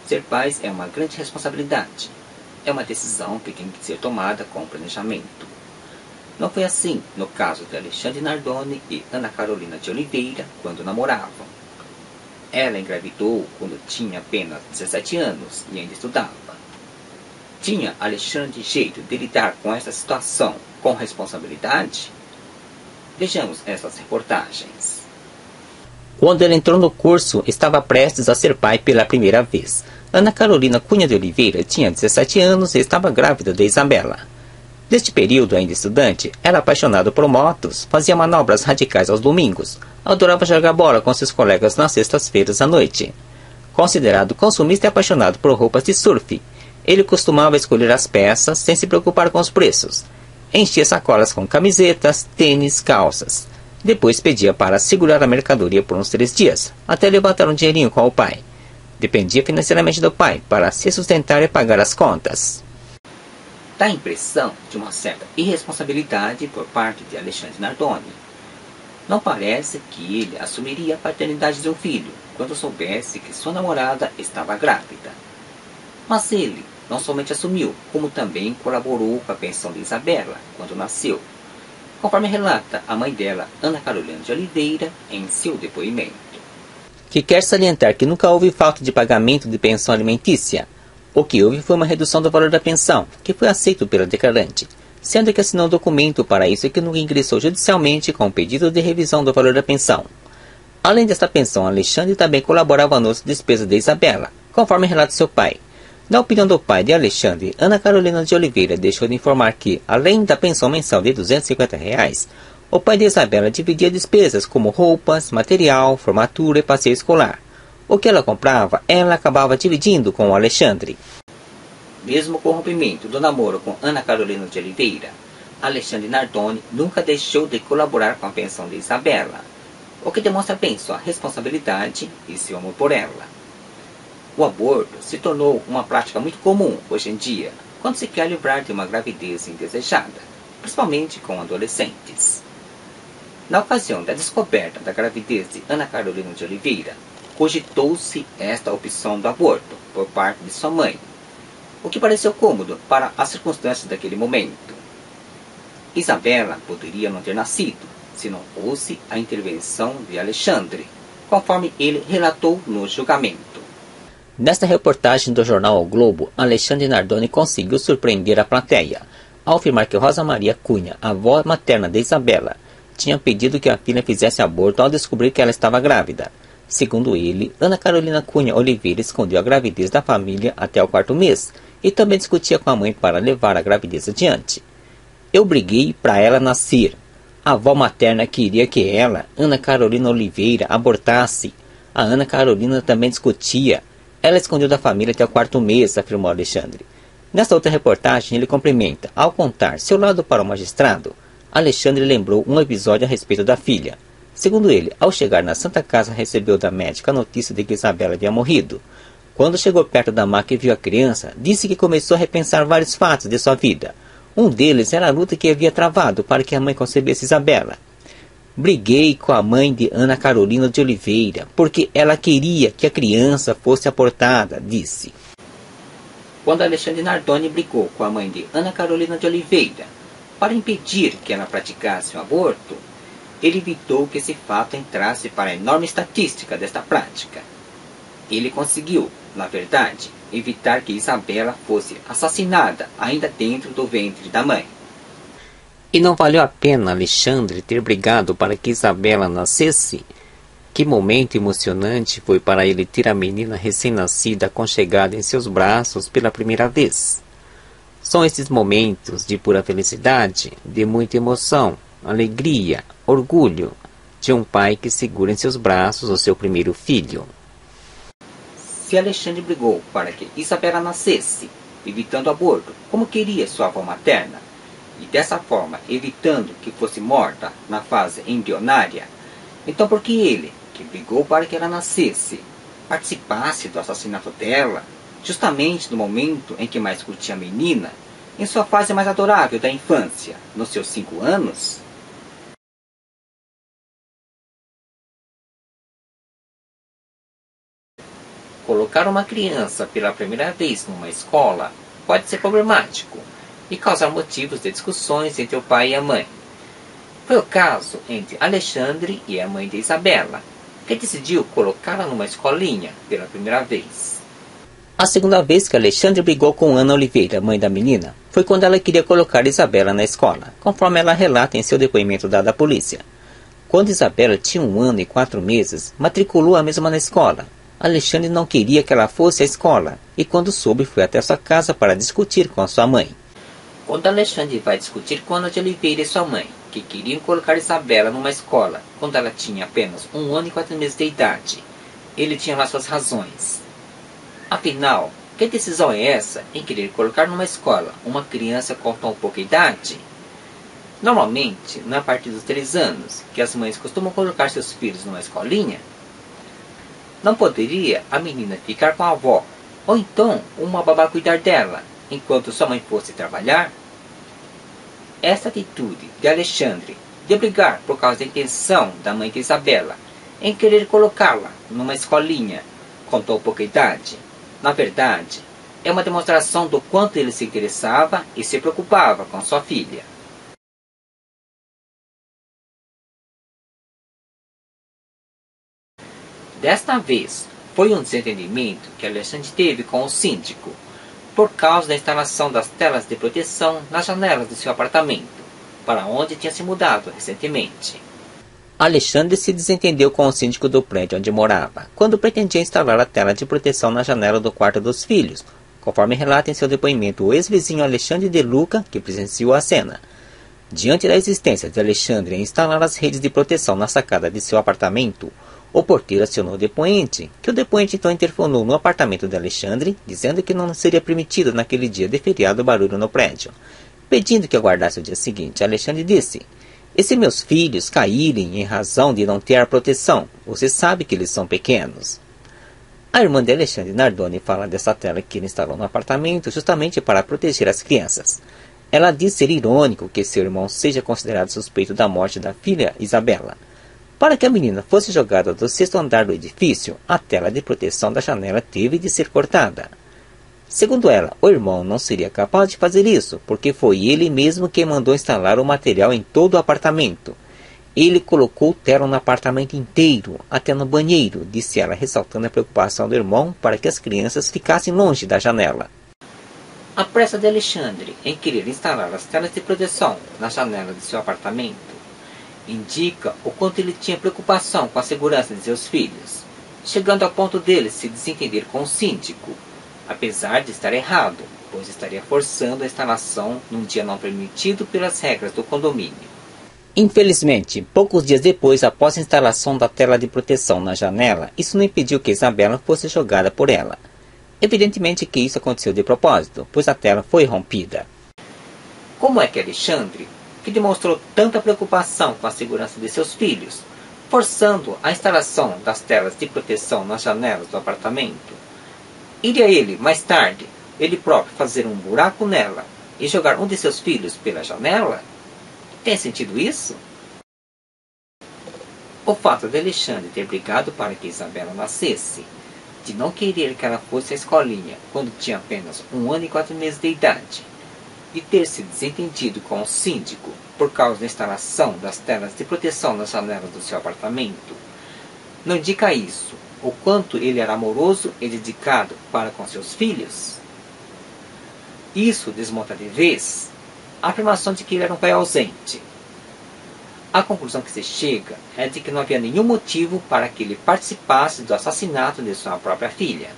Ser pais é uma grande responsabilidade. É uma decisão que tem que ser tomada com planejamento. Não foi assim no caso de Alexandre Nardoni e Ana Carolina de Oliveira quando namoravam. Ela engravidou quando tinha apenas 17 anos e ainda estudava. Tinha Alexandre jeito de lidar com essa situação com responsabilidade? Vejamos essas reportagens. Quando ele entrou no curso, estava prestes a ser pai pela primeira vez. Ana Carolina Cunha de Oliveira tinha 17 anos e estava grávida de Isabela. Neste período, ainda estudante, era apaixonado por motos, fazia manobras radicais aos domingos, adorava jogar bola com seus colegas nas sextas-feiras à noite. Considerado consumista e apaixonado por roupas de surf, ele costumava escolher as peças sem se preocupar com os preços. Enchia sacolas com camisetas, tênis, calças. Depois pedia para segurar a mercadoria por uns 3 dias, até levantar um dinheirinho com o pai. Dependia financeiramente do pai para se sustentar e pagar as contas. Dá a impressão de uma certa irresponsabilidade por parte de Alexandre Nardoni. Não parece que ele assumiria a paternidade de um filho quando soubesse que sua namorada estava grávida. Mas ele não somente assumiu, como também colaborou com a pensão de Isabela quando nasceu, conforme relata a mãe dela, Ana Carolina de Oliveira, em seu depoimento. Que quer salientar que nunca houve falta de pagamento de pensão alimentícia. O que houve foi uma redução do valor da pensão, que foi aceito pela declarante, sendo que assinou um documento para isso e que nunca ingressou judicialmente com o pedido de revisão do valor da pensão. Além desta pensão, Alexandre também colaborava nas despesas de Isabela, conforme relata seu pai. Na opinião do pai de Alexandre, Ana Carolina de Oliveira deixou de informar que, além da pensão mensal de R$ 250, o pai de Isabela dividia despesas como roupas, material, formatura e passeio escolar. O que ela comprava, ela acabava dividindo com o Alexandre. Mesmo com o rompimento do namoro com Ana Carolina de Oliveira, Alexandre Nardoni nunca deixou de colaborar com a pensão de Isabela, o que demonstra bem sua responsabilidade e seu amor por ela. O aborto se tornou uma prática muito comum hoje em dia, quando se quer livrar de uma gravidez indesejada, principalmente com adolescentes. Na ocasião da descoberta da gravidez de Ana Carolina de Oliveira, cogitou-se esta opção do aborto por parte de sua mãe, o que pareceu cômodo para as circunstâncias daquele momento. Isabela poderia não ter nascido, se não fosse a intervenção de Alexandre, conforme ele relatou no julgamento. Nesta reportagem do jornal O Globo, Alexandre Nardoni conseguiu surpreender a plateia, ao afirmar que Rosa Maria Cunha, avó materna de Isabela, tinha pedido que a filha fizesse aborto ao descobrir que ela estava grávida. Segundo ele, Ana Carolina Cunha Oliveira escondeu a gravidez da família até o 4º mês e também discutia com a mãe para levar a gravidez adiante. Eu briguei para ela nascer. A avó materna queria que ela, Ana Carolina Oliveira, abortasse. A Ana Carolina também discutia. Ela escondeu da família até o 4º mês, afirmou Alexandre. Nesta outra reportagem, ele complementa. Ao contar seu lado para o magistrado, Alexandre lembrou um episódio a respeito da filha. Segundo ele, ao chegar na Santa Casa, recebeu da médica a notícia de que Isabela havia morrido. Quando chegou perto da maca e viu a criança, disse que começou a repensar vários fatos de sua vida. Um deles era a luta que havia travado para que a mãe concebesse Isabela. Briguei com a mãe de Ana Carolina de Oliveira, porque ela queria que a criança fosse abortada, disse. Quando Alexandre Nardoni brigou com a mãe de Ana Carolina de Oliveira para impedir que ela praticasse o aborto, ele evitou que esse fato entrasse para a enorme estatística desta prática. Ele conseguiu, na verdade, evitar que Isabela fosse assassinada ainda dentro do ventre da mãe. E não valeu a pena Alexandre ter brigado para que Isabela nascesse? Que momento emocionante foi para ele ter a menina recém-nascida aconchegada em seus braços pela primeira vez. São esses momentos de pura felicidade, de muita emoção, alegria, orgulho, de um pai que segura em seus braços o seu primeiro filho. Se Alexandre brigou para que Isabela nascesse, evitando o aborto, como queria sua avó materna, e dessa forma evitando que fosse morta na fase embrionária, então por que ele, que brigou para que ela nascesse, participasse do assassinato dela, justamente no momento em que mais curtia a menina, em sua fase mais adorável da infância, nos seus 5 anos? colocar uma criança pela primeira vez numa escola pode ser problemático e causar motivos de discussões entre o pai e a mãe. Foi o caso entre Alexandre e a mãe de Isabela, que decidiu colocá-la numa escolinha pela primeira vez. A segunda vez que Alexandre brigou com Ana Oliveira, mãe da menina, foi quando ela queria colocar Isabela na escola, conforme ela relata em seu depoimento dado à polícia. Quando Isabela tinha 1 ano e 4 meses, matriculou a mesma na escola. Alexandre não queria que ela fosse à escola, e quando soube foi até sua casa para discutir com a sua mãe. Quando Alexandre vai discutir com Ana de Oliveira e sua mãe, que queriam colocar Isabela numa escola quando ela tinha apenas 1 ano e 4 meses de idade, ele tinha lá suas razões. Afinal, que decisão é essa em querer colocar numa escola uma criança com tão pouca idade? Normalmente, não é a partir dos 3 anos que as mães costumam colocar seus filhos numa escolinha. Não poderia a menina ficar com a avó, ou então uma babá cuidar dela, enquanto sua mãe fosse trabalhar? Essa atitude de Alexandre de brigar por causa da intenção da mãe de Isabela em querer colocá-la numa escolinha com tão pouca idade, na verdade, é uma demonstração do quanto ele se interessava e se preocupava com sua filha. Desta vez, foi um desentendimento que Alexandre teve com o síndico, por causa da instalação das telas de proteção nas janelas do seu apartamento, para onde tinha se mudado recentemente. Alexandre se desentendeu com o síndico do prédio onde morava, quando pretendia instalar a tela de proteção na janela do quarto dos filhos, conforme relata em seu depoimento o ex-vizinho Alexandre de Luca, que presenciou a cena. Diante da existência de Alexandre em instalar as redes de proteção na sacada de seu apartamento, o porteiro acionou o depoente, que o depoente então interfonou no apartamento de Alexandre, dizendo que não seria permitido naquele dia de feriado barulho no prédio. Pedindo que aguardasse o dia seguinte, Alexandre disse: "E se meus filhos caírem em razão de não ter proteção, você sabe que eles são pequenos?" A irmã de Alexandre Nardoni fala dessa tela que ele instalou no apartamento justamente para proteger as crianças. Ela diz ser irônico que seu irmão seja considerado suspeito da morte da filha Isabela. Para que a menina fosse jogada do 6º andar do edifício, a tela de proteção da janela teve de ser cortada. Segundo ela, o irmão não seria capaz de fazer isso, porque foi ele mesmo quem mandou instalar o material em todo o apartamento. Ele colocou tela no apartamento inteiro, até no banheiro, disse ela, ressaltando a preocupação do irmão para que as crianças ficassem longe da janela. A pressa de Alexandre em querer instalar as telas de proteção na janela de seu apartamento indica o quanto ele tinha preocupação com a segurança de seus filhos, chegando ao ponto dele se desentender com o síndico, apesar de estar errado, pois estaria forçando a instalação num dia não permitido pelas regras do condomínio. Infelizmente, poucos dias depois, após a instalação da tela de proteção na janela, isso não impediu que Isabela fosse jogada por ela. Evidentemente que isso aconteceu de propósito, pois a tela foi rompida. Como é que Alexandre, que demonstrou tanta preocupação com a segurança de seus filhos, forçando a instalação das telas de proteção nas janelas do apartamento, iria ele, mais tarde, ele próprio fazer um buraco nela e jogar um de seus filhos pela janela? Tem sentido isso? O fato de Alexandre ter brigado para que Isabela nascesse, de não querer que ela fosse à escolinha quando tinha apenas 1 ano e 4 meses de idade, de ter se desentendido com o síndico por causa da instalação das telas de proteção nas janelas do seu apartamento, não indica isso, o quanto ele era amoroso e dedicado para com seus filhos? Isso desmonta de vez a afirmação de que ele era um pai ausente. A conclusão que se chega é de que não havia nenhum motivo para que ele participasse do assassinato de sua própria filha.